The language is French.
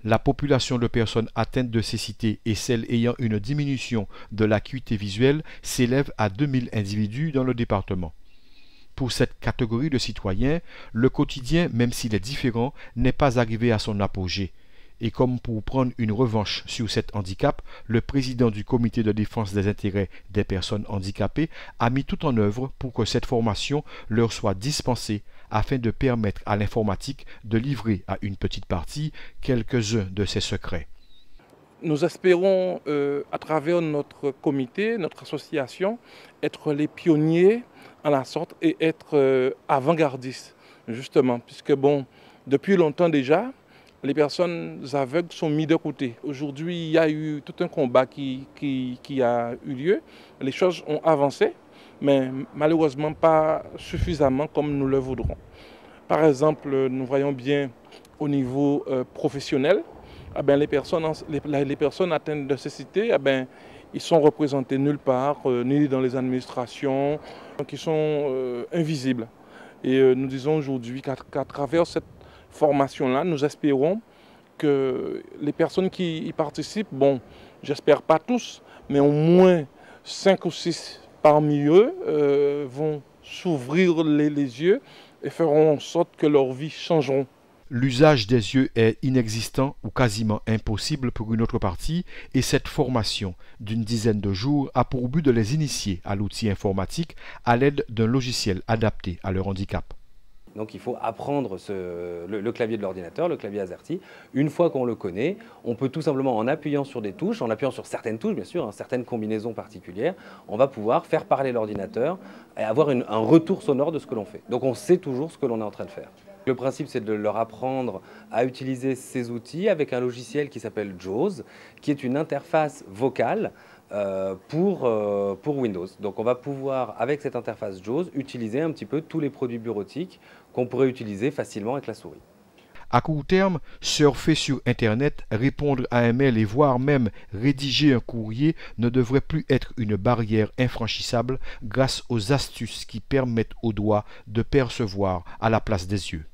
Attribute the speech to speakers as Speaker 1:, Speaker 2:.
Speaker 1: La population de personnes atteintes de cécité et celles ayant une diminution de l'acuité visuelle s'élève à 2000 individus dans le département. Pour cette catégorie de citoyens, le quotidien, même s'il est différent, n'est pas arrivé à son apogée. Et comme pour prendre une revanche sur cet handicap, le président du comité de défense des intérêts des personnes handicapées a mis tout en œuvre pour que cette formation leur soit dispensée afin de permettre à l'informatique de livrer à une petite partie quelques-uns de ses secrets.
Speaker 2: Nous espérons, à travers notre comité, notre association, être les pionniers en la sorte et être avant-gardistes, justement, puisque bon, depuis longtemps déjà, les personnes aveugles sont mises de côté. Aujourd'hui, il y a eu tout un combat qui a eu lieu. Les choses ont avancé, mais malheureusement pas suffisamment comme nous le voudrons. Par exemple, nous voyons bien au niveau professionnel, eh bien, les personnes atteintes de cécité, eh bien, ils sont représentés nulle part, ni dans les administrations, qui sont invisibles. Et nous disons aujourd'hui qu'à travers cette formation-là, nous espérons que les personnes qui y participent, bon, j'espère pas tous, mais au moins 5 ou 6 parmi eux vont s'ouvrir les yeux et feront en sorte que leur vie changeront.
Speaker 1: L'usage des yeux est inexistant ou quasiment impossible pour une autre partie et cette formation d'une dizaine de jours a pour but de les initier à l'outil informatique à l'aide d'un logiciel adapté à leur handicap.
Speaker 3: Donc il faut apprendre le clavier de l'ordinateur, le clavier AZERTY. Une fois qu'on le connaît, on peut tout simplement, en appuyant sur des touches, en appuyant sur certaines touches bien sûr, certaines combinaisons particulières, on va pouvoir faire parler l'ordinateur et avoir un retour sonore de ce que l'on fait. Donc on sait toujours ce que l'on est en train de faire. Le principe, c'est de leur apprendre à utiliser ces outils avec un logiciel qui s'appelle JAWS, qui est une interface vocale pour Windows. Donc on va pouvoir, avec cette interface JAWS, utiliser un petit peu tous les produits bureautiques qu'on pourrait utiliser facilement avec la souris.
Speaker 1: À court terme, surfer sur Internet, répondre à un mail et voire même rédiger un courrier ne devrait plus être une barrière infranchissable grâce aux astuces qui permettent aux doigts de percevoir à la place des yeux.